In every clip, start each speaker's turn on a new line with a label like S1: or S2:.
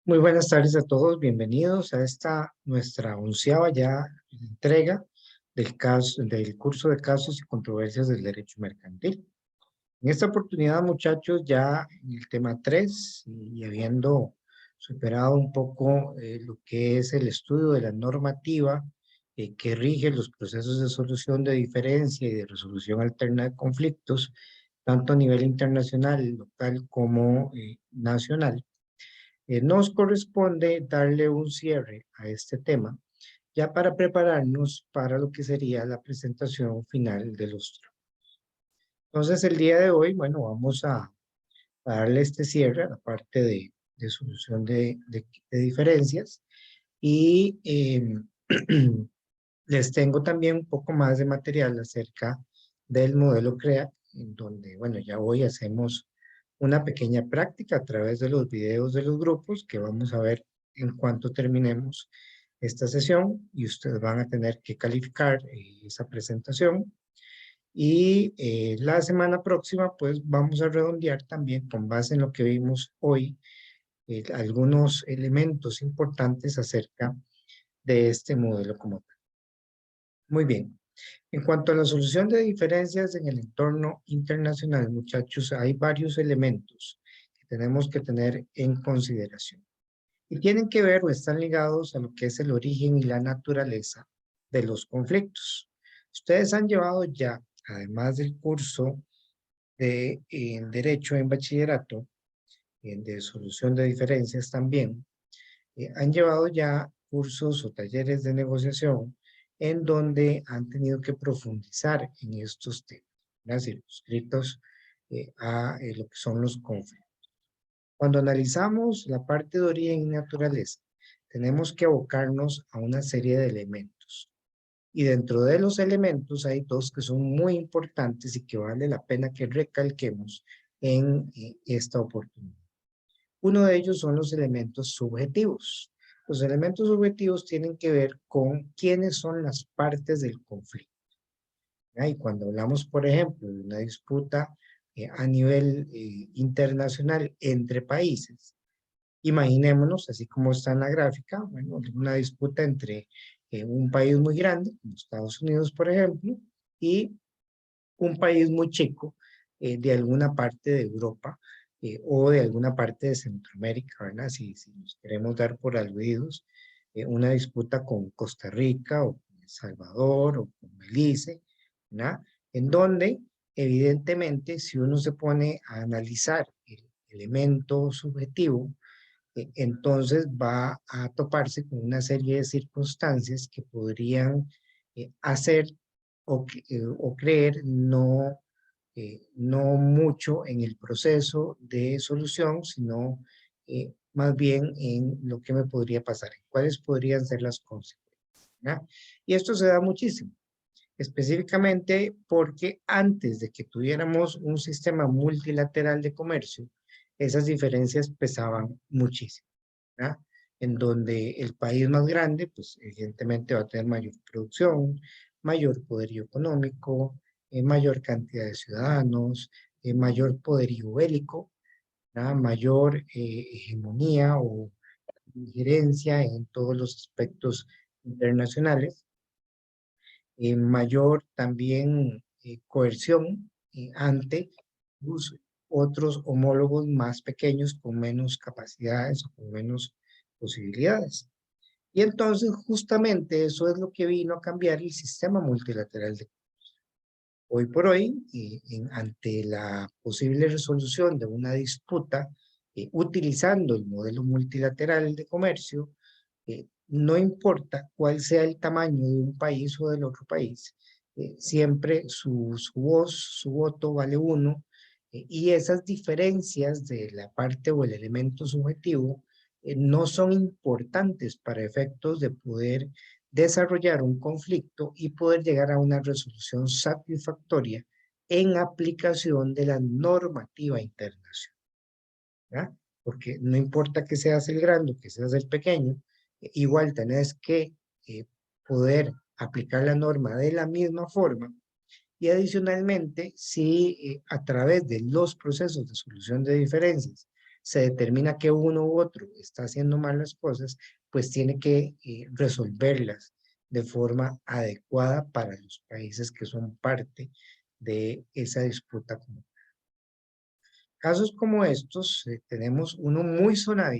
S1: Muy buenas tardes a todos, bienvenidos a esta nuestra onceava ya entrega del curso de casos y controversias del derecho mercantil. En esta oportunidad, muchachos, ya en el tema 3 y habiendo superado un poco lo que es el estudio de la normativa que rige los procesos de solución de diferencia y de resolución alterna de conflictos, tanto a nivel internacional, local como nacional. Nos corresponde darle un cierre a este tema, ya para prepararnos para lo que sería la presentación final de los trabajos. Entonces, el día de hoy, bueno, vamos a darle este cierre a la parte de solución de diferencias y les tengo también un poco más de material acerca del modelo CREA, en donde, bueno, ya hoy hacemos una pequeña práctica a través de los videos de los grupos que vamos a ver en cuanto terminemos esta sesión y ustedes van a tener que calificar esa presentación. Y la semana próxima, pues vamos a redondear también con base en lo que vimos hoy, algunos elementos importantes acerca de este modelo como tal. Muy bien. En cuanto a la solución de diferencias en el entorno internacional, muchachos, hay varios elementos que tenemos que tener en consideración. Y tienen que ver o están ligados a lo que es el origen y la naturaleza de los conflictos. Ustedes han llevado ya, además del curso de Derecho en Bachillerato, de Solución de Diferencias también, han llevado ya cursos o talleres de negociación en donde han tenido que profundizar en estos temas, circunscritos a lo que son los conflictos. Cuando analizamos la parte de origen y naturaleza, tenemos que abocarnos a una serie de elementos. Y dentro de los elementos hay dos que son muy importantes y que vale la pena que recalquemos en esta oportunidad. Uno de ellos son los elementos subjetivos. Los elementos subjetivos tienen que ver con quiénes son las partes del conflicto. Y cuando hablamos, por ejemplo, de una disputa a nivel internacional entre países, imaginémonos, así como está en la gráfica, bueno, una disputa entre un país muy grande, como Estados Unidos, por ejemplo, y un país muy chico de alguna parte de Europa o de alguna parte de Centroamérica, ¿verdad? Si nos queremos dar por aludidos, una disputa con Costa Rica o con El Salvador o con Belice, ¿verdad? En donde, evidentemente, si uno se pone a analizar el elemento subjetivo, entonces va a toparse con una serie de circunstancias que podrían hacer o creer no mucho en el proceso de solución, sino más bien en lo que me podría pasar, en cuáles podrían ser las consecuencias, ¿verdad? Y esto se da muchísimo, específicamente porque antes de que tuviéramos un sistema multilateral de comercio, esas diferencias pesaban muchísimo, ¿verdad? En donde el país más grande, pues evidentemente va a tener mayor producción, mayor poderío económico, mayor cantidad de ciudadanos, mayor poderío bélico, ¿verdad? Mayor hegemonía o injerencia en todos los aspectos internacionales, mayor también coerción ante otros homólogos más pequeños con menos capacidades o con menos posibilidades. Y entonces justamente eso es lo que vino a cambiar el sistema multilateral de comercio. Hoy por hoy, ante la posible resolución de una disputa utilizando el modelo multilateral de comercio, no importa cuál sea el tamaño de un país o del otro país, siempre su voz, su voto vale uno, y esas diferencias de la parte o el elemento subjetivo no son importantes para efectos de poder desarrollar un conflicto y poder llegar a una resolución satisfactoria en aplicación de la normativa internacional, ¿verdad? Porque no importa que seas el grande o que seas el pequeño, igual tenés que eh, poder aplicar la norma de la misma forma. Y adicionalmente, si a través de los procesos de solución de diferencias se determina que uno u otro está haciendo mal las cosas, pues tiene que resolverlas de forma adecuada para los países que son parte de esa disputa común. Casos como estos, tenemos uno muy sonado,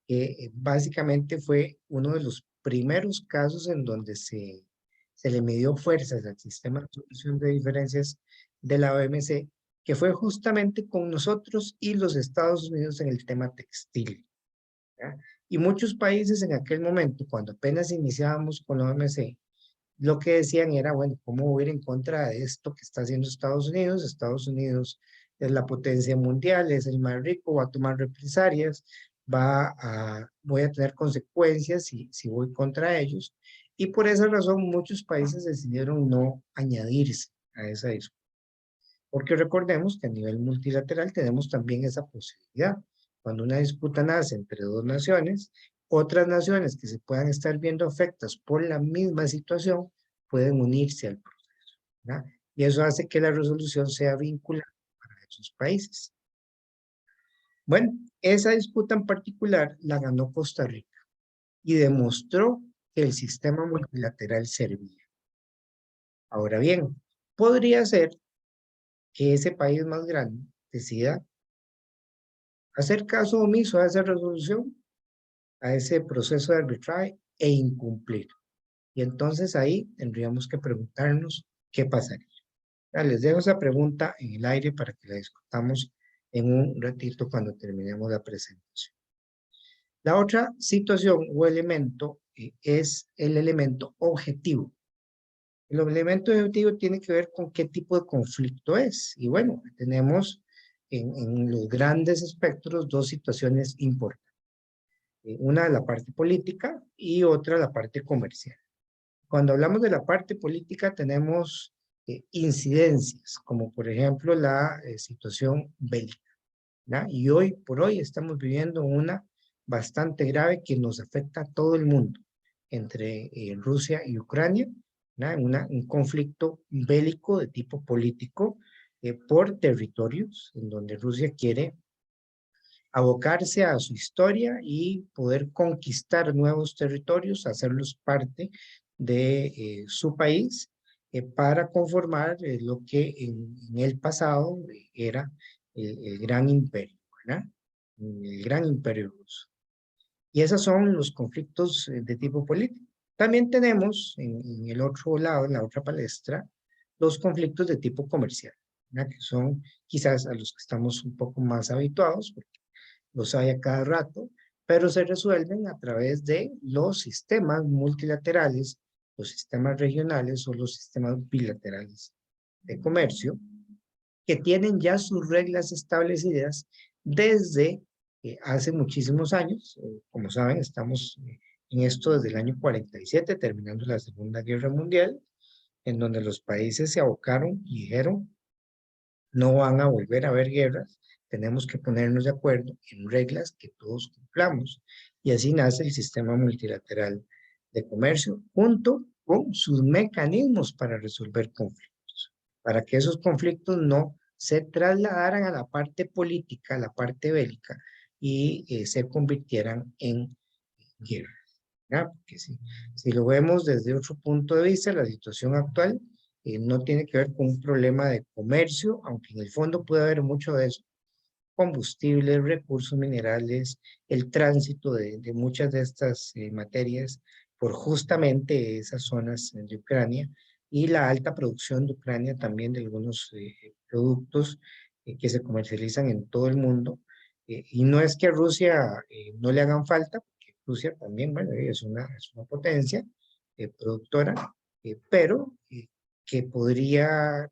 S1: que básicamente fue uno de los primeros casos en donde se le midió fuerzas al sistema de solución de diferencias de la OMC, que fue justamente con nosotros y los Estados Unidos en el tema textil. ¿Ya? Y muchos países en aquel momento, cuando apenas iniciábamos con la OMC, lo que decían era, bueno, ¿cómo voy a ir en contra de esto que está haciendo Estados Unidos? Estados Unidos es la potencia mundial, es el más rico, va a tomar represalias, voy a tener consecuencias si voy contra ellos. Y por esa razón muchos países decidieron no añadirse a esa disputa. Porque recordemos que a nivel multilateral tenemos también esa posibilidad. Cuando una disputa nace entre dos naciones, otras naciones que se puedan estar viendo afectadas por la misma situación pueden unirse al proceso, ¿verdad? Y eso hace que la resolución sea vinculante para esos países. Bueno, esa disputa en particular la ganó Costa Rica y demostró que el sistema multilateral servía. Ahora bien, podría ser que ese país más grande decida hacer caso omiso a esa resolución, a ese proceso de arbitraje e incumplir. Y entonces ahí tendríamos que preguntarnos qué pasaría. Ya, les dejo esa pregunta en el aire para que la discutamos en un ratito cuando terminemos la presentación. La otra situación o elemento es el elemento objetivo. El elemento objetivo tiene que ver con qué tipo de conflicto es. Y bueno, tenemos en los grandes espectros dos situaciones importantes. Una la parte política y otra la parte comercial. Cuando hablamos de la parte política tenemos incidencias, como por ejemplo la situación bélica, ¿ya? Y hoy por hoy estamos viviendo una bastante grave que nos afecta a todo el mundo, entre Rusia y Ucrania, ¿ya? Un conflicto bélico de tipo político por territorios, en donde Rusia quiere abocarse a su historia y poder conquistar nuevos territorios, hacerlos parte de su país para conformar lo que en el pasado era el gran imperio, ¿verdad? El gran imperio ruso. Y esos son los conflictos de tipo político. También tenemos en el otro lado, en la otra palestra, los conflictos de tipo comercial, ¿verdad? Que son quizás a los que estamos un poco más habituados, los hay a cada rato, pero se resuelven a través de los sistemas multilaterales, los sistemas regionales o los sistemas bilaterales de comercio, que tienen ya sus reglas establecidas desde hace muchísimos años. Como saben, estamos en esto desde el año 47, terminando la Segunda Guerra Mundial, en donde los países se abocaron y dijeron, no van a volver a haber guerras, tenemos que ponernos de acuerdo en reglas que todos cumplamos. Y así nace el sistema multilateral de comercio, junto con sus mecanismos para resolver conflictos, para que esos conflictos no se trasladaran a la parte política, a la parte bélica, y se convirtieran en guerras. Porque si lo vemos desde otro punto de vista, la situación actual no tiene que ver con un problema de comercio, aunque en el fondo puede haber mucho de eso, combustibles, recursos minerales, el tránsito de muchas de estas materias por justamente esas zonas de Ucrania y la alta producción de Ucrania también de algunos productos que se comercializan en todo el mundo. Y no es que a Rusia no le hagan falta, porque Rusia también, bueno, es una potencia productora, pero que podría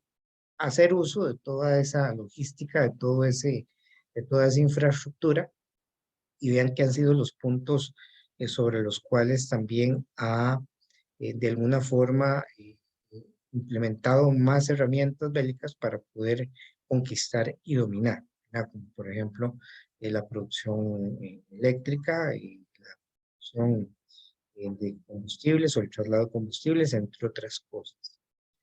S1: hacer uso de toda esa logística, de toda esa infraestructura, y vean que han sido los puntos sobre los cuales también ha de alguna forma implementado más herramientas bélicas para poder conquistar y dominar, ¿verdad? Como por ejemplo la producción eléctrica y la producción de combustibles o el traslado de combustibles, entre otras cosas.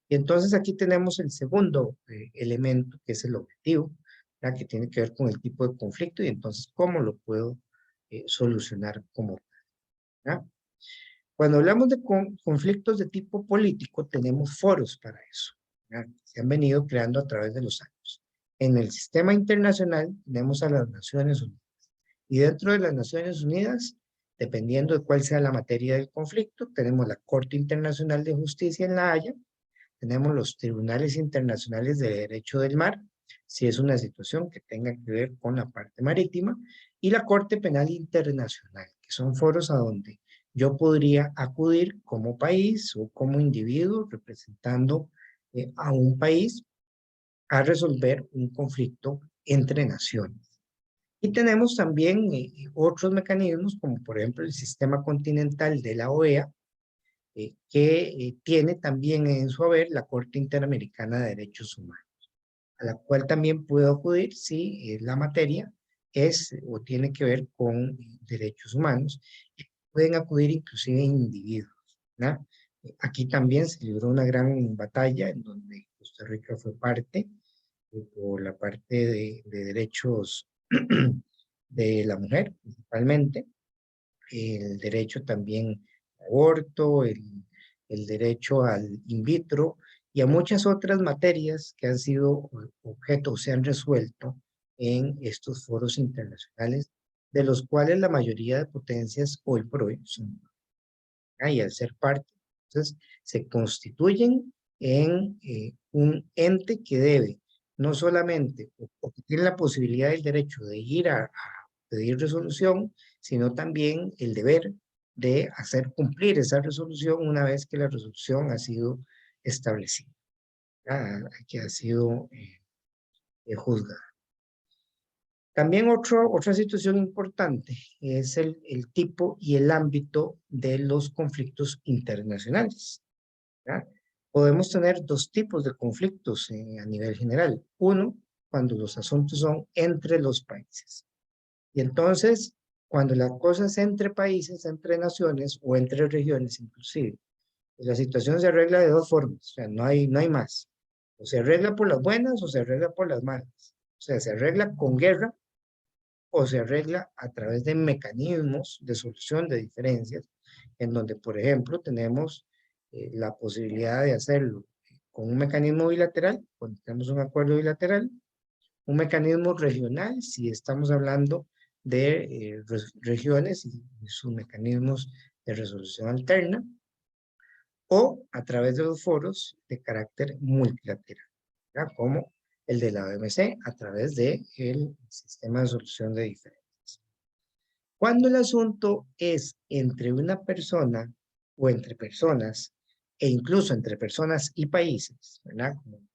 S1: Y entonces aquí tenemos el segundo elemento, que es el objetivo. ¿verdad? Que tiene que ver con el tipo de conflicto y entonces cómo lo puedo solucionar como tal, ¿verdad? Cuando hablamos de conflictos de tipo político, tenemos foros para eso, ¿verdad? Se han venido creando a través de los años. En el sistema internacional tenemos a las Naciones Unidas. Y dentro de las Naciones Unidas, dependiendo de cuál sea la materia del conflicto, tenemos la Corte Internacional de Justicia en La Haya, tenemos los tribunales internacionales de derecho del mar, si es una situación que tenga que ver con la parte marítima, y la Corte Penal Internacional, que son foros a donde yo podría acudir como país o como individuo representando a un país a resolver un conflicto entre naciones. Y tenemos también otros mecanismos, como por ejemplo el sistema continental de la OEA, que tiene también en su haber la Corte Interamericana de Derechos Humanos, a la cual también puedo acudir si la materia es o tiene que ver con derechos humanos. Pueden acudir inclusive individuos, ¿verdad? Aquí también se libró una gran batalla en donde Costa Rica fue parte, por la parte de derechos de la mujer, principalmente, el derecho también al aborto, el derecho al in vitro y a muchas otras materias que han sido objeto o se han resuelto en estos foros internacionales, de los cuales la mayoría de potencias hoy por hoy son, y al ser parte, entonces se constituyen en un ente que debe no solamente, o que tiene la posibilidad del derecho de ir a pedir resolución, sino también el deber de hacer cumplir esa resolución una vez que la resolución ha sido establecida, que ha sido juzgada. También otra situación importante es el tipo y el ámbito de los conflictos internacionales, ¿verdad? Podemos tener dos tipos de conflictos a nivel general. Uno, cuando los asuntos son entre los países. Y entonces, cuando la cosa es entre países, entre naciones o entre regiones inclusive, pues la situación se arregla de dos formas, o sea, no hay más. O se arregla por las buenas o se arregla por las malas. O sea, se arregla con guerra o se arregla a través de mecanismos de solución de diferencias, en donde, por ejemplo, tenemos la posibilidad de hacerlo con un mecanismo bilateral, cuando tenemos un acuerdo bilateral, un mecanismo regional, si estamos hablando de regiones y sus mecanismos de resolución alterna, o a través de los foros de carácter multilateral, ¿verdad? Como el de la OMC a través del sistema de solución de diferencias. Cuando el asunto es entre una persona o entre personas, e incluso entre personas y países, ¿verdad? Como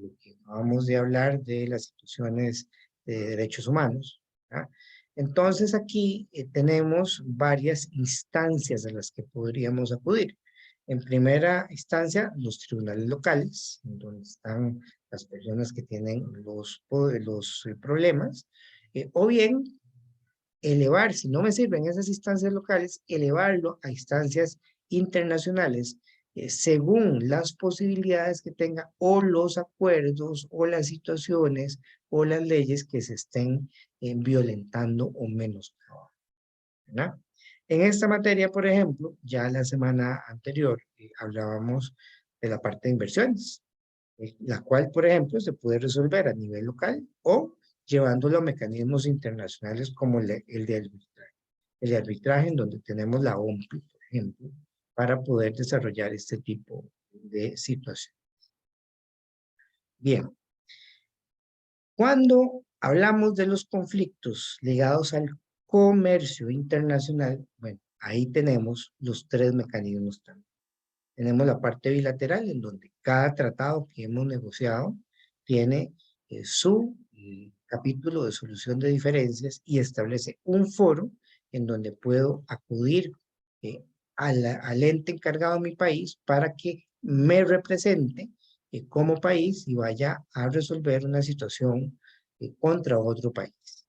S1: lo que acabamos de hablar de las situaciones de derechos humanos, ¿verdad? Entonces aquí tenemos varias instancias a las que podríamos acudir. En primera instancia, los tribunales locales, donde están las personas que tienen los problemas, o bien elevar, si no me sirven esas instancias locales, elevarlo a instancias internacionales según las posibilidades que tenga o los acuerdos o las situaciones o las leyes que se estén violentando o menoscabando, ¿verdad? En esta materia, por ejemplo, ya la semana anterior hablábamos de la parte de inversiones, la cual, por ejemplo, se puede resolver a nivel local o llevándolo a mecanismos internacionales como el de arbitraje. El de arbitraje en donde tenemos la OMPI, por ejemplo, para poder desarrollar este tipo de situación. Bien, cuando hablamos de los conflictos ligados al comercio internacional, bueno, ahí tenemos los tres mecanismos también. Tenemos la parte bilateral, en donde cada tratado que hemos negociado tiene su capítulo de solución de diferencias y establece un foro en donde puedo acudir al ente encargado de mi país para que me represente como país y vaya a resolver una situación contra otro país,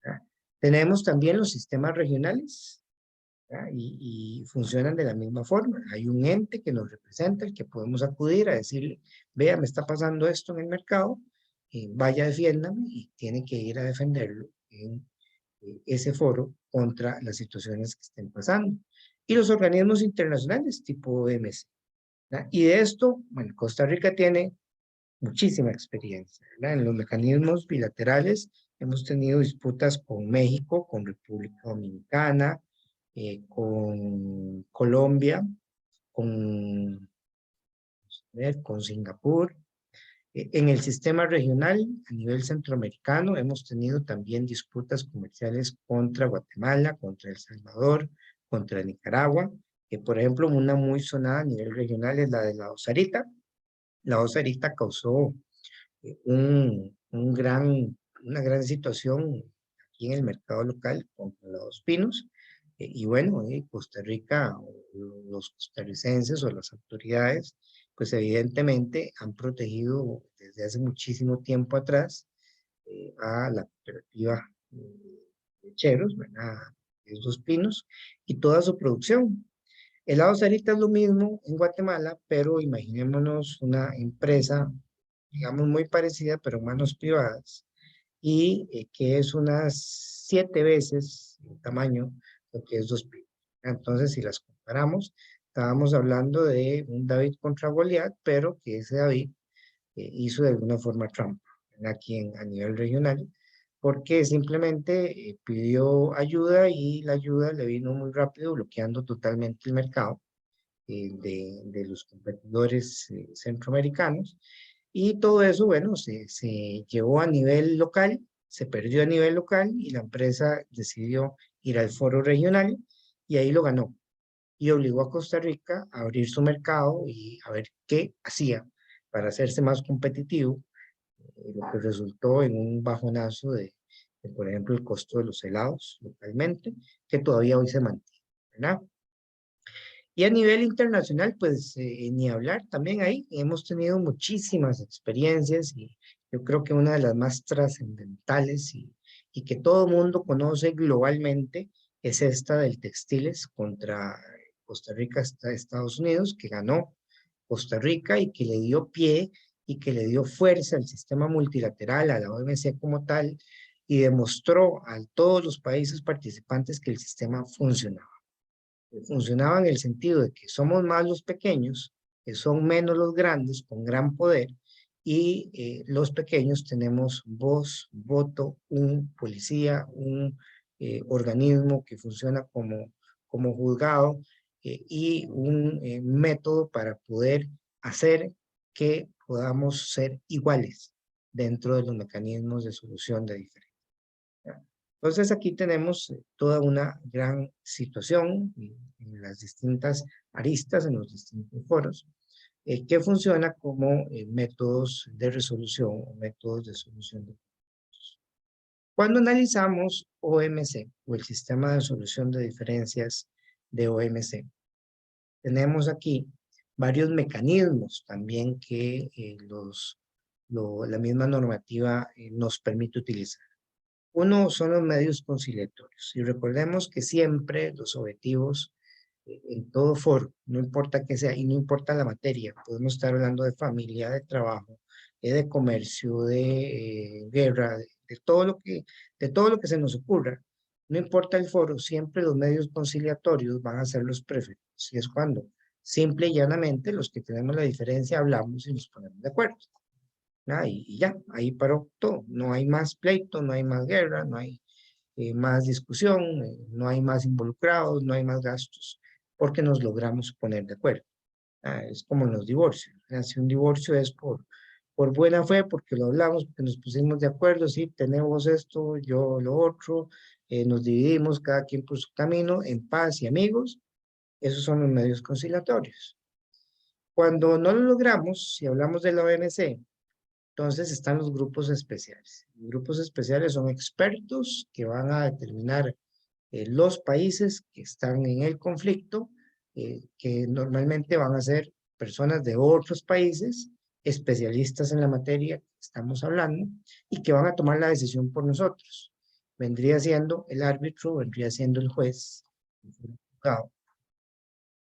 S1: ¿verdad? Tenemos también los sistemas regionales, ¿verdad? Y funcionan de la misma forma. Hay un ente que nos representa, el que podemos acudir a decirle, vea, me está pasando esto en el mercado, vaya, defiéndame, y tiene que ir a defenderlo en ese foro contra las situaciones que estén pasando. Y los organismos internacionales tipo OMC. ¿Verdad? Y de esto, bueno, Costa Rica tiene muchísima experiencia, ¿verdad? En los mecanismos bilaterales hemos tenido disputas con México, con República Dominicana, con Colombia, con, con Singapur. En el sistema regional, a nivel centroamericano, hemos tenido también disputas comerciales contra Guatemala, contra El Salvador, contra Nicaragua, que por ejemplo una muy sonada a nivel regional es la de la OSARITA. La OSARITA causó una gran situación aquí en el mercado local contra los dos pinos. Y bueno, Costa Rica, los costarricenses o las autoridades, pues evidentemente han protegido desde hace muchísimo tiempo atrás a la cooperativa Lecheros, ¿verdad? Es Dos Pinos, y toda su producción. El lado Sarita es lo mismo en Guatemala, pero imaginémonos una empresa, digamos, muy parecida, pero en manos privadas, y que es unas 7 veces el tamaño lo que es Dos Pinos. Entonces, si las comparamos, estábamos hablando de un David contra Goliat, pero que ese David hizo de alguna forma trampa aquí a nivel regional, porque simplemente pidió ayuda y la ayuda le vino muy rápido, bloqueando totalmente el mercado de los competidores centroamericanos. Y todo eso, bueno, se llevó a nivel local, se perdió a nivel local y la empresa decidió ir al foro regional y ahí lo ganó. Y obligó a Costa Rica a abrir su mercado y a ver qué hacía para hacerse más competitivo, lo que resultó en un bajonazo por ejemplo, el costo de los helados localmente, que todavía hoy se mantiene, ¿verdad? Y a nivel internacional, pues ni hablar, también ahí hemos tenido muchísimas experiencias y yo creo que una de las más trascendentales y que todo mundo conoce globalmente es esta del textiles contra Costa Rica, Estados Unidos, que ganó Costa Rica y que le dio pie y que le dio fuerza al sistema multilateral, a la OMC como tal, y demostró a todos los países participantes que el sistema funcionaba. Funcionaba en el sentido de que somos más los pequeños, que son menos los grandes con gran poder, y los pequeños tenemos voz, voto, un policía, un organismo que funciona como juzgado y un método para poder hacer que podamos ser iguales dentro de los mecanismos de solución de diferencias. Entonces aquí tenemos toda una gran situación en las distintas aristas, en los distintos foros, que funciona como métodos de resolución o métodos de solución de conflictos. Cuando analizamos OMC o el sistema de solución de diferencias de OMC, tenemos aquí varios mecanismos también que la misma normativa nos permite utilizar. Uno son los medios conciliatorios. Y recordemos que siempre los objetivos en todo foro, no importa que sea, y no importa la materia, podemos estar hablando de familia, de trabajo, de comercio, de guerra, de todo lo que se nos ocurra. No importa el foro, siempre los medios conciliatorios van a ser los preferidos. Y es cuando simple y llanamente los que tenemos la diferencia hablamos y nos ponemos de acuerdo. Y ya, ahí paró todo. No hay más pleito, no hay más guerra, no hay más discusión, no hay más involucrados, no hay más gastos, porque nos logramos poner de acuerdo. Es como en los divorcios. Si un divorcio es por buena fe, porque lo hablamos, porque nos pusimos de acuerdo, sí, tenemos esto, yo lo otro, nos dividimos cada quien por su camino, en paz y amigos. Esos son los medios conciliatorios. Cuando no lo logramos, si hablamos de la OMC, entonces están los grupos especiales. Los grupos especiales son expertos que van a determinar los países que están en el conflicto, que normalmente van a ser personas de otros países, especialistas en la materia que estamos hablando, y que van a tomar la decisión por nosotros. Vendría siendo el árbitro, vendría siendo el juez, el juzgado.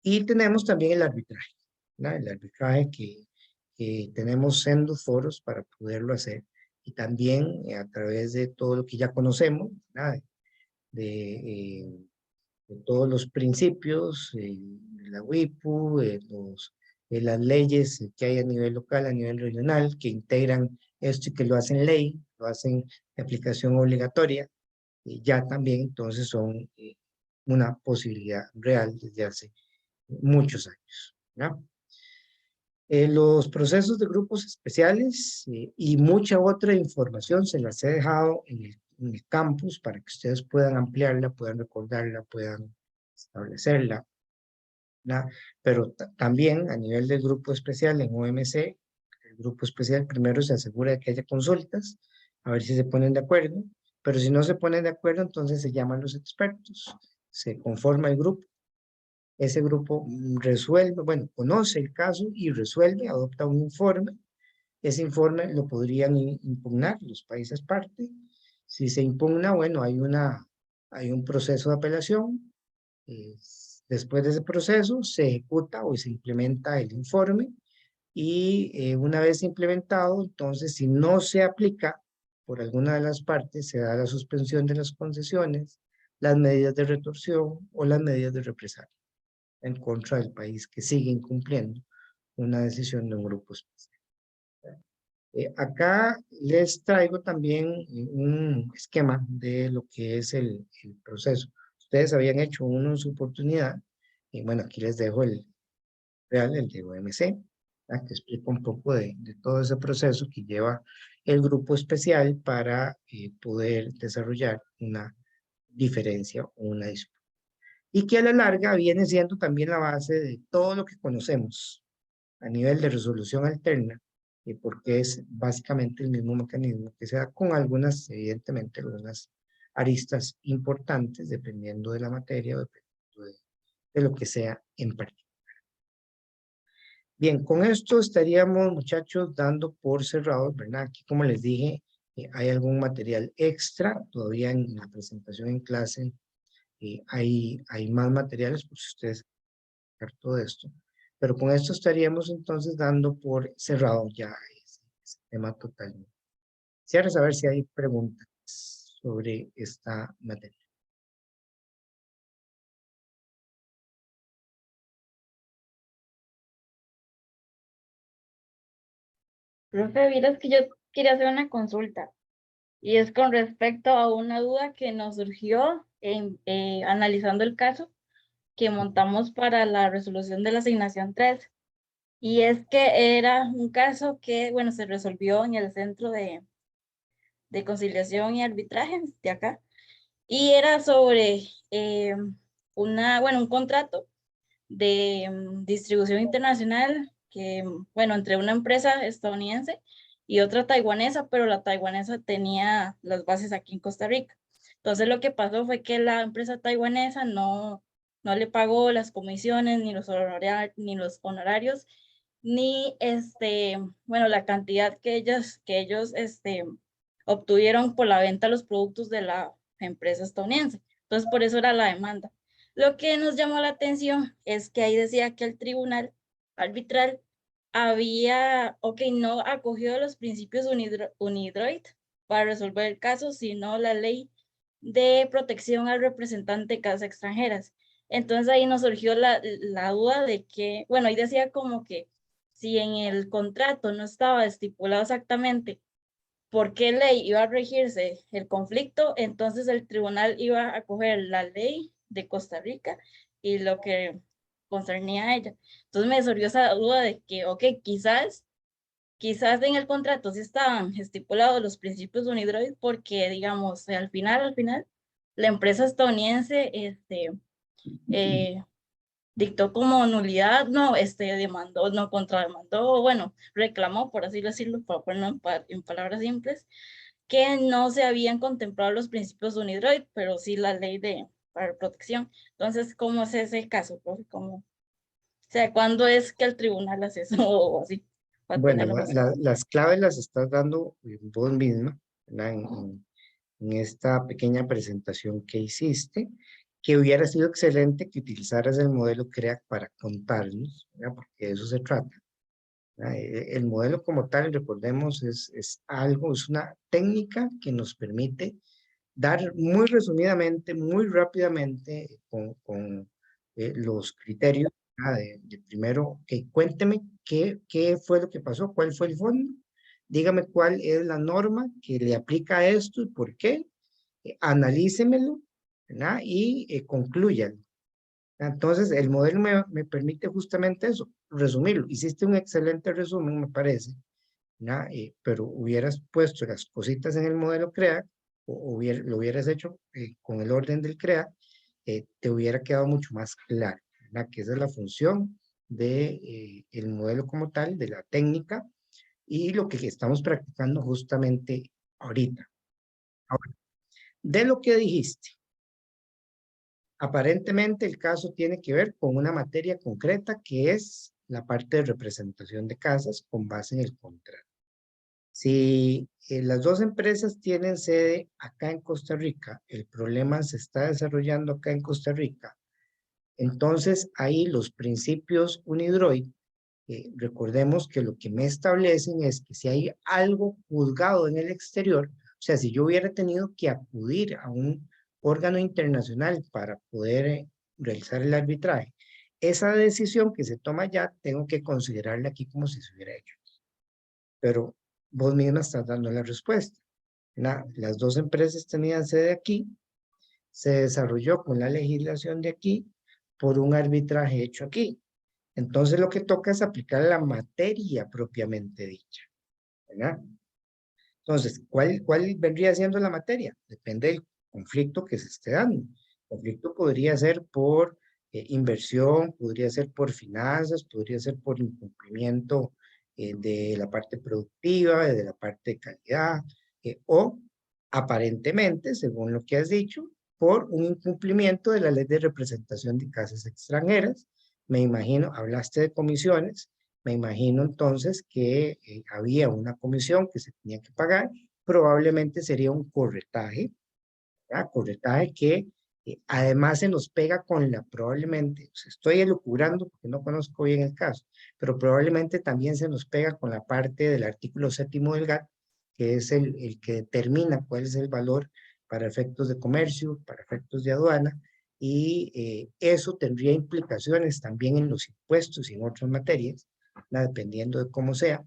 S1: Y tenemos también el arbitraje, ¿no? El arbitraje que tenemos sendos foros para poderlo hacer, y también a través de todo lo que ya conocemos, ¿verdad? De todos los principios, de la WIPU, de las leyes que hay a nivel local, a nivel regional, que integran esto y que lo hacen ley, lo hacen de aplicación obligatoria, ya también entonces son una posibilidad real desde hace muchos años, ¿no? Los procesos de grupos especiales y mucha otra información se las he dejado en el campus para que ustedes puedan ampliarla, puedan recordarla, puedan establecerla, ¿no? Pero también a nivel del grupo especial en OMC, el grupo especial primero se asegura de que haya consultas, a ver si se ponen de acuerdo, pero si no se ponen de acuerdo, entonces se llaman los expertos, se conforma el grupo. Ese grupo resuelve, bueno, conoce el caso y resuelve, adopta un informe. Ese informe lo podrían impugnar los países parte. Si se impugna, bueno, hay un proceso de apelación. Después de ese proceso se ejecuta o se implementa el informe y una vez implementado, entonces si no se aplica por alguna de las partes, se da la suspensión de las concesiones, las medidas de retorsión o las medidas de represalia en contra del país que sigue incumpliendo una decisión de un grupo especial. Acá les traigo también un esquema de lo que es el proceso. Ustedes habían hecho uno en su oportunidad, y bueno, aquí les dejo el real, el de OMC, que explica un poco de todo ese proceso que lleva el grupo especial para poder desarrollar una diferencia o una disputa. Y que a la larga viene siendo también la base de todo lo que conocemos a nivel de resolución alterna, porque es básicamente el mismo mecanismo que se da con algunas, evidentemente, algunas aristas importantes, dependiendo de la materia o dependiendo de lo que sea en particular. Bien, con esto estaríamos, muchachos, dando por cerrado, ¿verdad? Aquí, como les dije, hay algún material extra, todavía en la presentación en clase hay más materiales, por si ustedes todo esto. Pero con esto estaríamos entonces dando por cerrado ya ese tema totalmente. Quisiera saber si hay preguntas sobre esta materia.
S2: Profe, vieras que yo quería hacer una consulta y es con respecto a una duda que nos surgió analizando el caso que montamos para la resolución de la asignación 3. Y es que era un caso que, bueno, se resolvió en el Centro de Conciliación y Arbitraje de acá. Y era sobre un contrato de distribución internacional que, bueno, entre una empresa estadounidense y otra taiwanesa, pero la taiwanesa tenía las bases aquí en Costa Rica. Entonces lo que pasó fue que la empresa taiwanesa no le pagó las comisiones, ni los honorarios, ni bueno, la cantidad que ellos obtuvieron por la venta de los productos de la empresa estadounidense. Entonces por eso era la demanda. Lo que nos llamó la atención es que ahí decía que el tribunal arbitral no acogió los principios UNIDROIT para resolver el caso, sino la ley de protección al representante de casas extranjeras. Entonces ahí nos surgió la duda de que, bueno, ahí decía como que si en el contrato no estaba estipulado exactamente por qué ley iba a regirse el conflicto, entonces el tribunal iba a coger la ley de Costa Rica y lo que concernía a ella. Entonces me surgió esa duda de que, ok, quizás en el contrato sí estaban estipulados los principios de UNIDROIT porque, digamos, al final, la empresa estadounidense eh, dictó como nulidad, no, demandó, no contrademandó, bueno, reclamó, por así decirlo, para ponerlo en palabras simples, que no se habían contemplado los principios de UNIDROIT, pero sí la ley para protección. Entonces, ¿cómo es ese caso, profe? O sea, ¿cuándo es que el tribunal hace eso o así? Para
S1: Bueno,
S2: tenerlo más.
S1: las claves las estás dando vos misma, ¿verdad? En esta pequeña presentación que hiciste, que hubiera sido excelente que utilizaras el modelo CREAC para contarnos, ¿verdad? Porque de eso se trata. El modelo como tal, recordemos, es algo, es una técnica que nos permite dar muy resumidamente, muy rápidamente, con los criterios, de primero, cuénteme qué fue lo que pasó, cuál fue el fondo, dígame cuál es la norma que le aplica a esto y por qué, analícemelo, ¿verdad? Y concluyan. Entonces, el modelo me permite justamente eso, resumirlo. Hiciste un excelente resumen, me parece, ¿verdad? Pero hubieras puesto las cositas en el modelo CREA, o lo hubieras hecho con el orden del CREA, te hubiera quedado mucho más claro, ¿verdad? Que esa es la función de, el modelo como tal, de la técnica, y lo que estamos practicando justamente ahorita. Ahora, de lo que dijiste, aparentemente el caso tiene que ver con una materia concreta que es la parte de representación de casas con base en el contrato. Si las dos empresas tienen sede acá en Costa Rica, el problema se está desarrollando acá en Costa Rica, entonces ahí los principios UNIDROIT, recordemos que lo que me establecen es que si hay algo juzgado en el exterior, o sea, si yo hubiera tenido que acudir a un órgano internacional para poder realizar el arbitraje, esa decisión que se toma allá, tengo que considerarla aquí como si se hubiera hecho. Pero vos misma estás dando la respuesta. Las dos empresas tenían sede aquí, se desarrolló con la legislación de aquí por un arbitraje hecho aquí. Entonces lo que toca es aplicar la materia propiamente dicha, ¿verdad? Entonces, ¿cuál vendría siendo la materia? Depende del conflicto que se esté dando. El conflicto podría ser por inversión, podría ser por finanzas, podría ser por incumplimiento de la parte productiva, de la parte de calidad, o aparentemente, según lo que has dicho, por un incumplimiento de la ley de representación de casas extranjeras. Me imagino, hablaste de comisiones, me imagino entonces que había una comisión que se tenía que pagar, probablemente sería un corretaje, ¿verdad? Corretaje que además se nos pega con la, probablemente, o sea, estoy elucubrando porque no conozco bien el caso, pero probablemente también se nos pega con la parte del artículo 7º del GATT, que es el que determina cuál es el valor para efectos de comercio, para efectos de aduana, y eso tendría implicaciones también en los impuestos y en otras materias, dependiendo de cómo sea.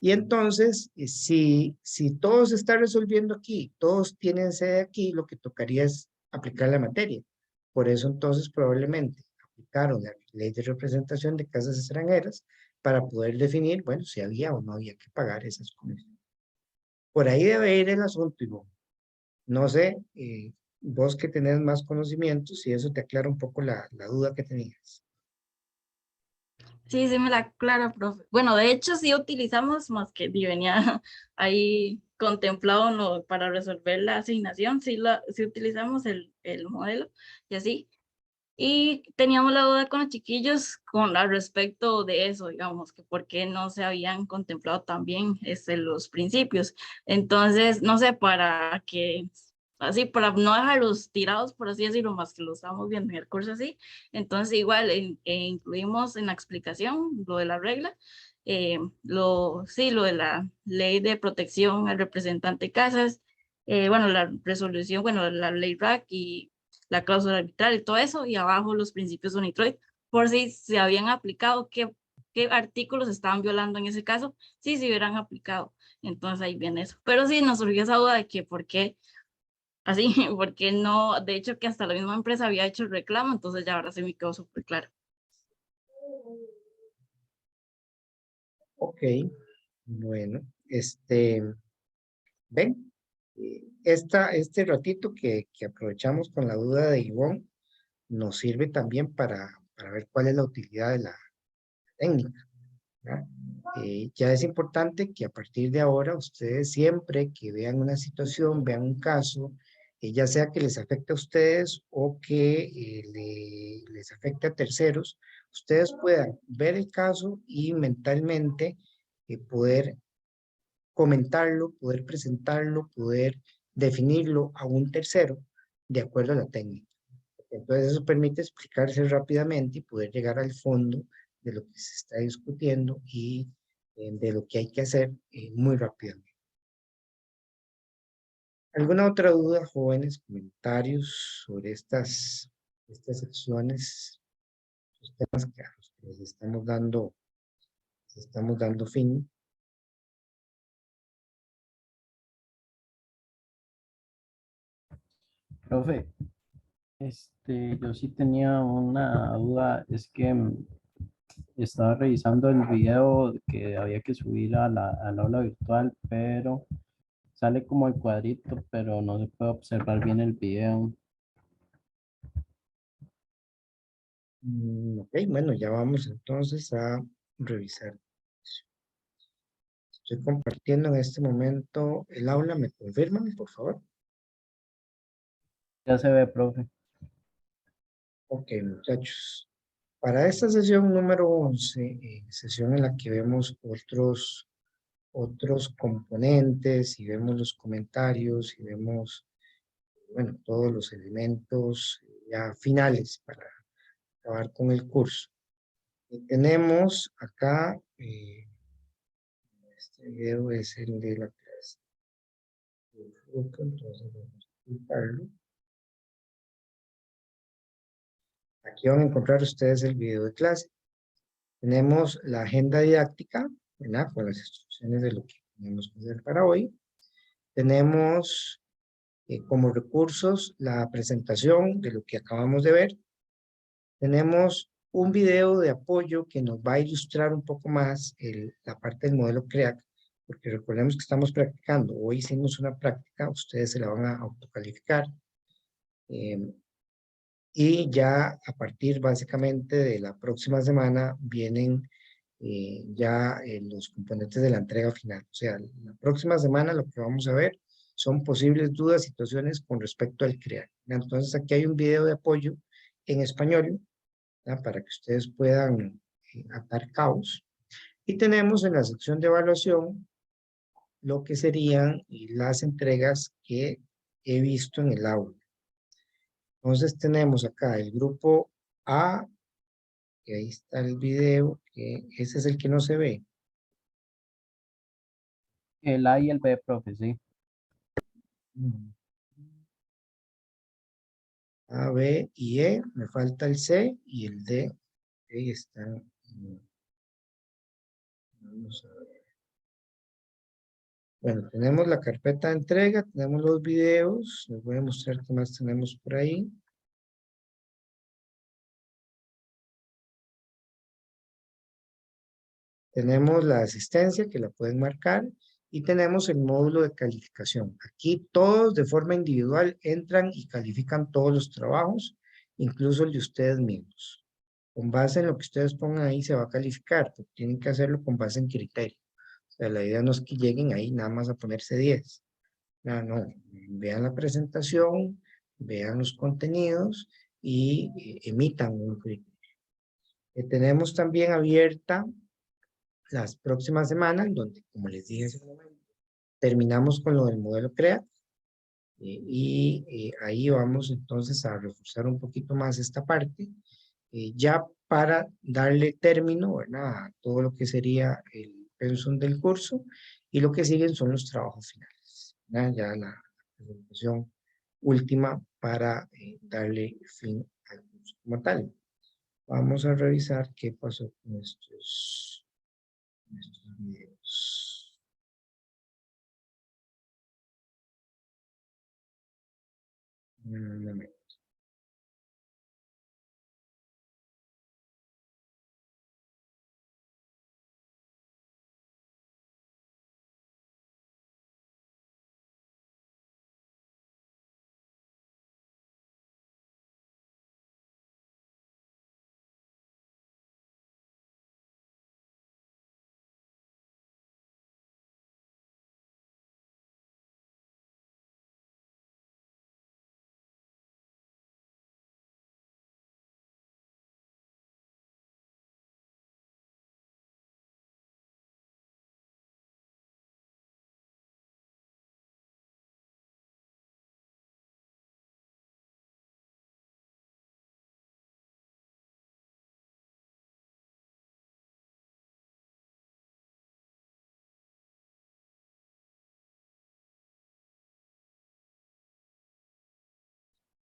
S1: Y entonces, si todo se está resolviendo aquí, todos tienen sede aquí, lo que tocaría es aplicar la materia. Por eso entonces probablemente aplicaron la ley de representación de casas extranjeras para poder definir, bueno, si había o no había que pagar esas comisiones. Por ahí debe ir el asunto, Ivonne. No sé, vos que tenés más conocimientos, si eso te aclara un poco la duda que tenías.
S2: Sí, sí me la aclara, profe. Bueno, de hecho sí utilizamos más que y venía ahí contemplado ¿no? Para resolver la asignación, sí utilizamos el modelo y así. Y teníamos la duda con los chiquillos al respecto de eso, digamos, que por qué no se habían contemplado también los principios. Entonces, no sé, para que, así, para no dejarlos tirados, por así decirlo, más que lo estamos viendo en el curso así. Entonces, igual, incluimos en la explicación lo de la regla, sí, lo de la ley de protección al representante de casas, bueno, la resolución, bueno, la ley RAC y la cláusula arbitral y todo eso, y abajo los principios de UNITROIT, por si se habían aplicado, qué artículos estaban violando en ese caso, sí se hubieran aplicado. Entonces ahí viene eso. Pero sí nos surgió esa duda de que por qué así, porque no, de hecho que hasta la misma empresa había hecho el reclamo, entonces ya ahora sí me quedó súper claro.
S1: Ok, bueno, ven, este ratito que aprovechamos con la duda de Ivonne, nos sirve también para ver cuál es la utilidad de la técnica, ¿verdad? Ya es importante que a partir de ahora ustedes siempre que vean una situación, vean un caso, ya sea que les afecte a ustedes o que les afecte a terceros, ustedes puedan ver el caso y mentalmente poder comentarlo, poder presentarlo, poder definirlo a un tercero de acuerdo a la técnica. Entonces eso permite explicarse rápidamente y poder llegar al fondo de lo que se está discutiendo y de lo que hay que hacer muy rápidamente. ¿Alguna otra duda, jóvenes? ¿Comentarios sobre estas secciones, los temas que a los que les estamos dando fin?
S3: Profe, yo sí tenía una duda, es que estaba revisando el video que había que subir al aula virtual, pero sale como el cuadrito, pero no se puede observar bien el video.
S1: Ok, bueno, ya vamos entonces a revisar. Estoy compartiendo en este momento el aula. ¿Me confirman, por favor?
S3: Ya se ve, profe.
S1: Ok, muchachos. Para esta sesión número 11, sesión en la que vemos otros componentes y vemos los comentarios y vemos, bueno, todos los elementos ya finales para acabar con el curso. Y tenemos acá, este video es el de la clase. Entonces vamos a clicarlo. Aquí van a encontrar ustedes el video de clase. Tenemos la agenda didáctica, ¿verdad? Con las instrucciones de lo que tenemos que hacer para hoy. Tenemos como recursos la presentación de lo que acabamos de ver. Tenemos un video de apoyo que nos va a ilustrar un poco más la parte del modelo CREAC, porque recordemos que estamos practicando. Hoy hicimos una práctica, ustedes se la van a autocalificar. Y ya a partir básicamente de la próxima semana vienen los componentes de la entrega final. O sea, la próxima semana lo que vamos a ver son posibles dudas, situaciones con respecto al CREAC. Entonces aquí hay un video de apoyo en español, ¿verdad? Para que ustedes puedan atar cabos. Y tenemos en la sección de evaluación lo que serían las entregas que he visto en el aula. Entonces tenemos acá el grupo A, que ahí está el video, que ese es el que no se ve.
S3: El A y el B, profe, sí.
S1: Mm. A, B y E, me falta el C y el D. Ahí están. Vamos a ver. Bueno, tenemos la carpeta de entrega, tenemos los videos, les voy a mostrar qué más tenemos por ahí. Tenemos la asistencia que la pueden marcar y tenemos el módulo de calificación. Aquí todos de forma individual entran y califican todos los trabajos, incluso el de ustedes mismos. Con base en lo que ustedes pongan ahí se va a calificar, pero tienen que hacerlo con base en criterio. O sea, la idea no es que lleguen ahí nada más a ponerse 10. No, no, vean la presentación, vean los contenidos y emitan un criterio. Tenemos también abierta las próximas semanas, donde, como les dije hace un momento, terminamos con lo del modelo CREA y ahí vamos entonces a reforzar un poquito más esta parte, ya para darle término, ¿verdad? A todo lo que sería el pensum del curso y lo que siguen son los trabajos finales, ¿verdad? Ya la presentación última para darle fin al curso como tal. Vamos a revisar qué pasó con estos videos. Un momento.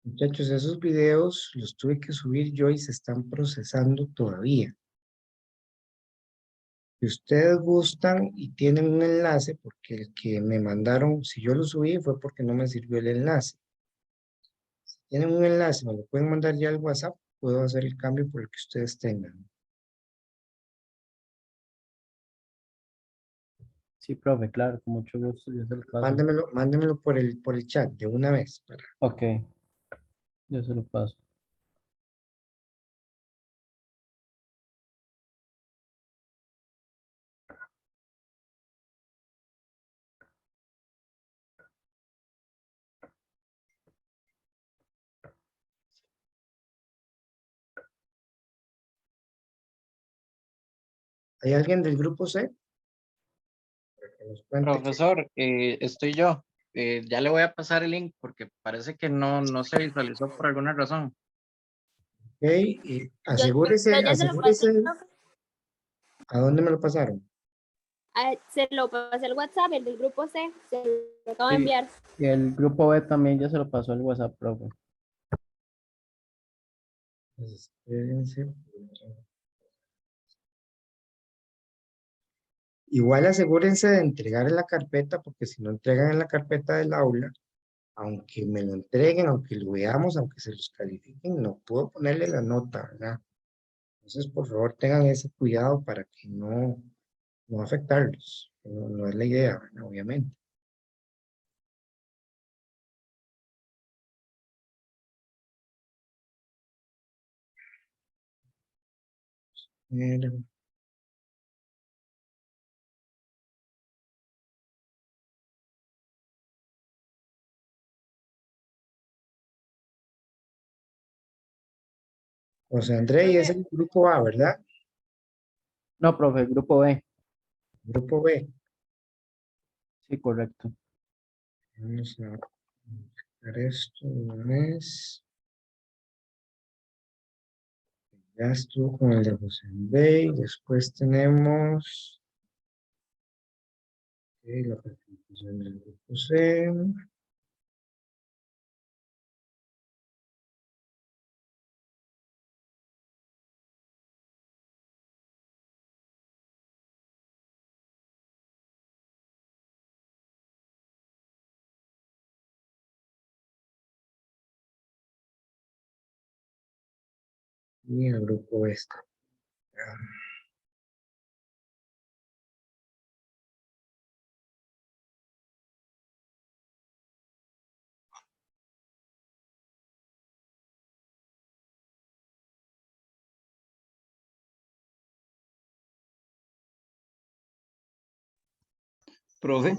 S1: Muchachos, esos videos los tuve que subir yo y se están procesando todavía. Si ustedes gustan y tienen un enlace, porque el que me mandaron, si yo lo subí fue porque no me sirvió el enlace. Si tienen un enlace, me lo pueden mandar ya al WhatsApp, puedo hacer el cambio por el que ustedes tengan.
S3: Sí, profe, claro, con mucho gusto, yo se lo paso.
S1: Mándemelo por el chat de una vez.
S3: Ok, yo se lo paso.
S1: ¿Hay alguien del grupo C? Que nos cuente que
S4: Profesor, estoy yo. Ya le voy a pasar el link porque parece que no se visualizó por alguna razón.
S1: ok, y asegúrese,
S5: Yo ya se lo pasé,
S1: asegúrese,
S5: profe.
S1: ¿a dónde me lo pasaron?
S5: Se lo pasé al WhatsApp, el del grupo C, se lo acabo de
S3: Sí,
S5: enviar.
S3: y el grupo B también ya se lo pasó al WhatsApp, profe.
S1: Pues, espérense. Igual asegúrense de entregar en la carpeta, porque si no entregan en la carpeta del aula, aunque me lo entreguen, aunque lo veamos, aunque se los califiquen, no puedo ponerle la nota, ¿verdad? Entonces, por favor, tengan ese cuidado para que no afectarlos. No es la idea, ¿verdad? Obviamente. Pero, José André, y es el grupo A, ¿verdad?
S3: No, profe, el grupo B.
S1: Grupo B.
S3: Sí, correcto.
S1: Vamos a buscar esto de una vez. Ya estuvo con el de José André. Y después tenemos la participación del grupo C. Y el grupo este.
S4: Profe,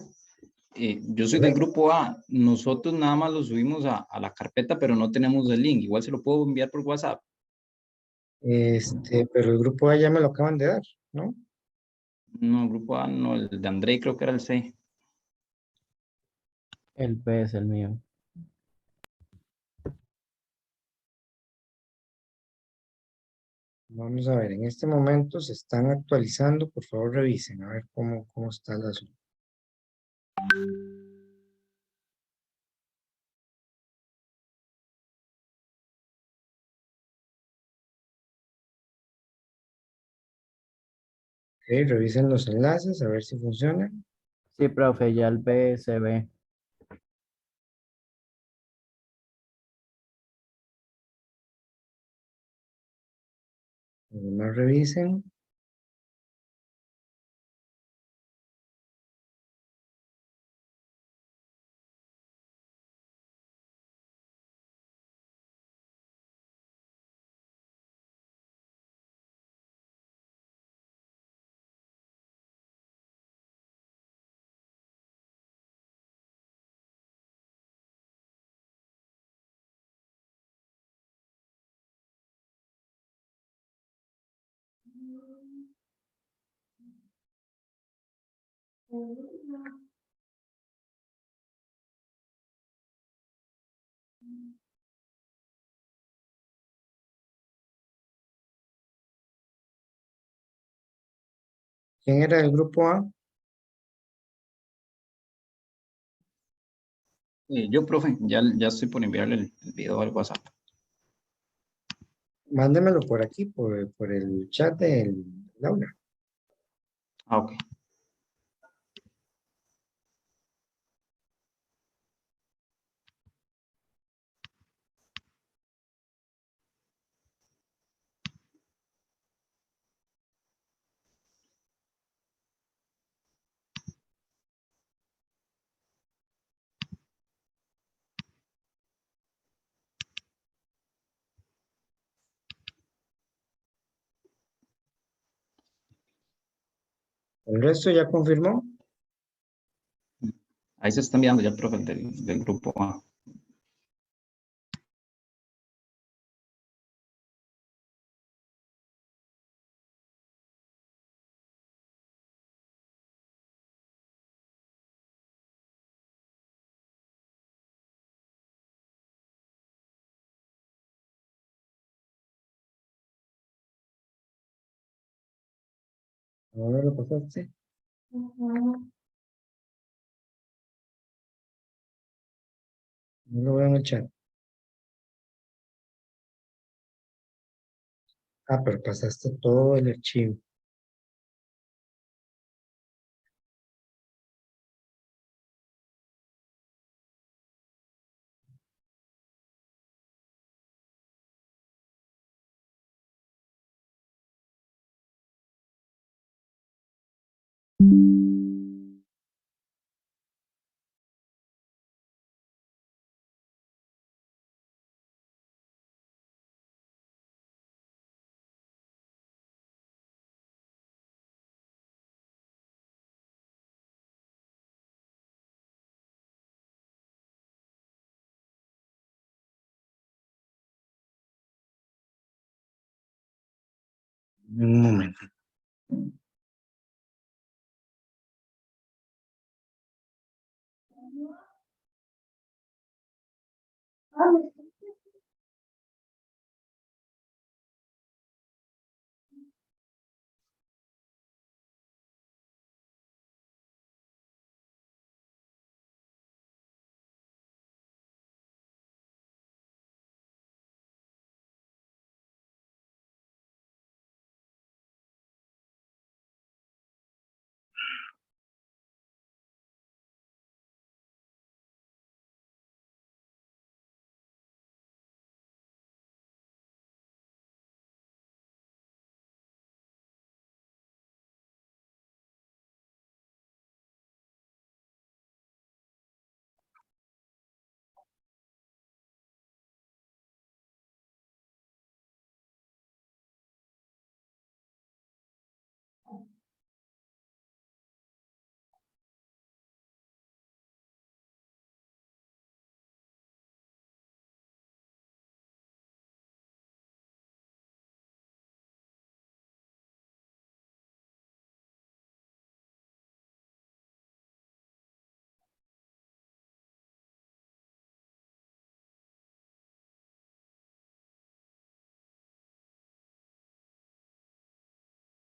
S4: yo soy del
S1: ¿Ve?
S4: grupo A. Nosotros nada más lo subimos a la carpeta, pero no tenemos el link. Igual se lo puedo enviar por WhatsApp.
S1: Pero el grupo A ya me lo acaban de dar, ¿no?
S4: No, el grupo A no, el de André creo que era el C.
S3: El B es el mío.
S1: Vamos a ver, en este momento se están actualizando, por favor revisen, a ver cómo está el asunto. Ok, revisen los enlaces, a ver si funciona.
S3: Sí, profe, ya el B se ve.
S1: Los demás revisen. ¿Quién era el grupo A?
S6: Yo, profe, ya estoy por enviarle el video al WhatsApp.
S1: Mándemelo por aquí, por el chat del aula.
S6: Ah, ok.
S1: ¿El resto ya confirmó?
S6: Ahí se está enviando ya, profe, del grupo A.
S1: ¿Ahora lo pasaste? No lo veo en el chat. Ah, pero pasaste todo el archivo. Un momento.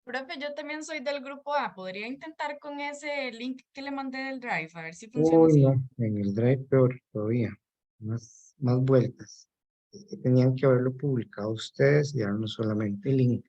S7: Profe, yo también soy del grupo A. ¿Podría intentar con ese link que le mandé del Drive? A ver si funciona
S1: Uy,
S7: así.
S1: no, en el Drive peor todavía. Más vueltas. Es que tenían que haberlo publicado ustedes y darnos solamente el link.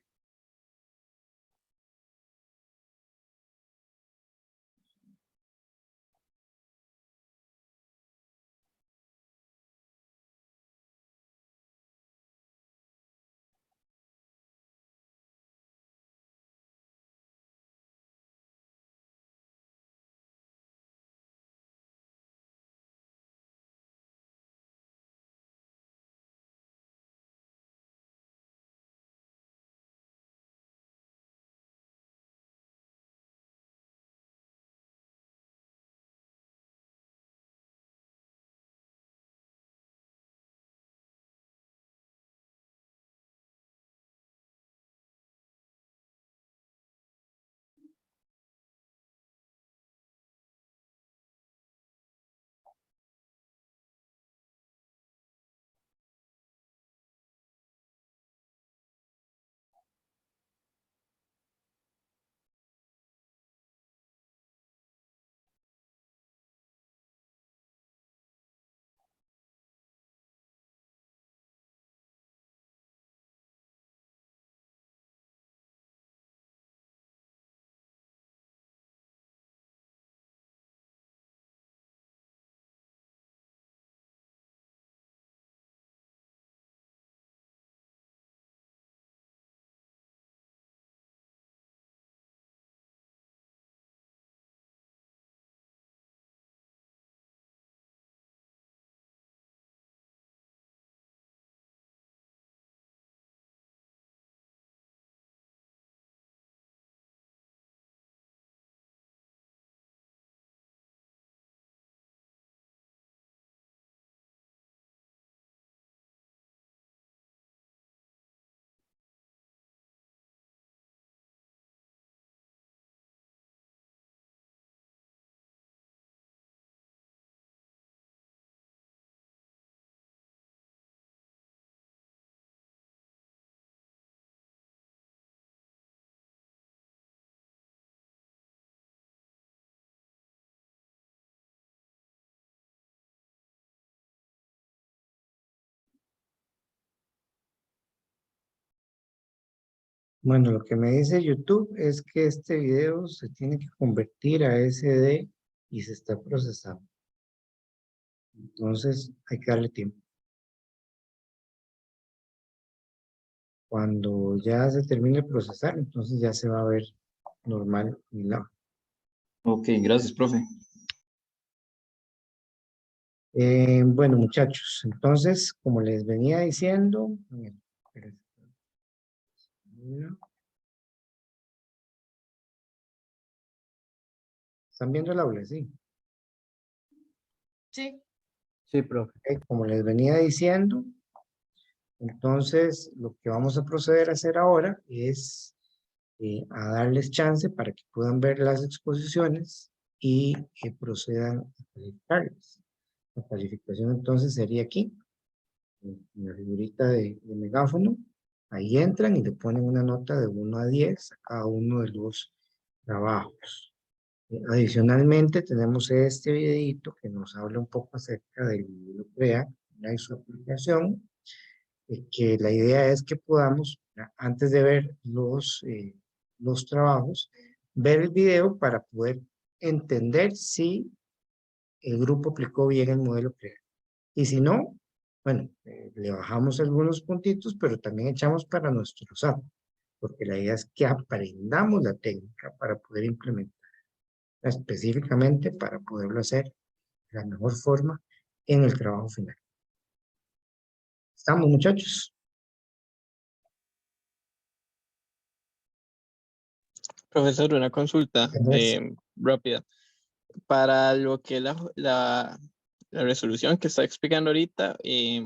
S1: Bueno, lo que me dice YouTube es que este video se tiene que convertir a SD y se está procesando. Entonces hay que darle tiempo. Cuando ya se termine de procesar, entonces ya se va a ver normal mi lado.
S6: Ok, gracias, profe.
S1: Bueno, muchachos, entonces, como les venía diciendo, ¿están viendo el aula? Sí.
S7: Sí,
S3: Sí, profe.
S1: Como les venía diciendo, entonces lo que vamos a proceder a hacer ahora es a darles chance para que puedan ver las exposiciones y que procedan a calificarlas. La calificación entonces sería aquí, en la figurita de megáfono. Ahí entran y le ponen una nota de 1 a 10 a cada uno de los trabajos. Adicionalmente tenemos este videito que nos habla un poco acerca del módulo CREA y su aplicación, que la idea es que podamos, antes de ver los trabajos, ver el video para poder entender si el grupo aplicó bien el modelo CREA. Y si no, bueno, le bajamos algunos puntitos, pero también echamos para nuestro SAT, porque la idea es que aprendamos la técnica para poder implementar específicamente para poderlo hacer de la mejor forma en el trabajo final. ¿Estamos, muchachos?
S8: Profesor, una consulta
S1: Andrés.
S8: rápida. Para lo que es la resolución que está explicando ahorita,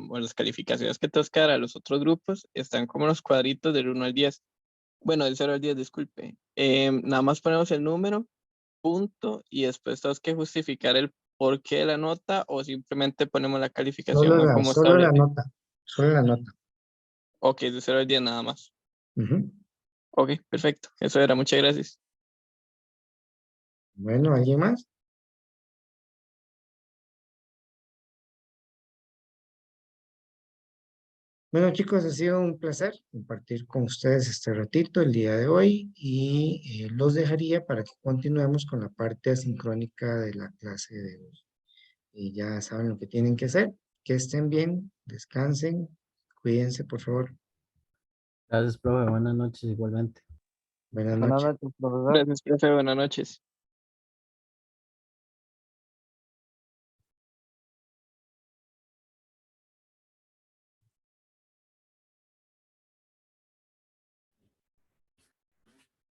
S8: o las calificaciones que tenemos que dar a los otros grupos, están como los cuadritos del 1 al 10. Bueno, del 0 al 10, disculpe. Nada más ponemos el número, punto, y después tenemos que justificar el porqué de la nota o simplemente ponemos la calificación o cómo
S1: Solo la
S8: establece.
S1: nota, solo la nota.
S8: Ok, de 0 al 10 nada más.
S1: Ujú.
S8: Ok, perfecto. Eso era, muchas gracias.
S1: Bueno, ¿alguien más? Bueno, chicos, ha sido un placer compartir con ustedes este ratito el día de hoy y los dejaría para que continuemos con la parte asincrónica de la clase de hoy. Y ya saben lo que tienen que hacer, que estén bien, descansen, cuídense, por favor.
S3: Gracias, profe. Buenas noches igualmente.
S1: Buenas
S9: Buenas
S1: noches.
S9: noches, profesor.
S8: Gracias, profe. Buenas noches.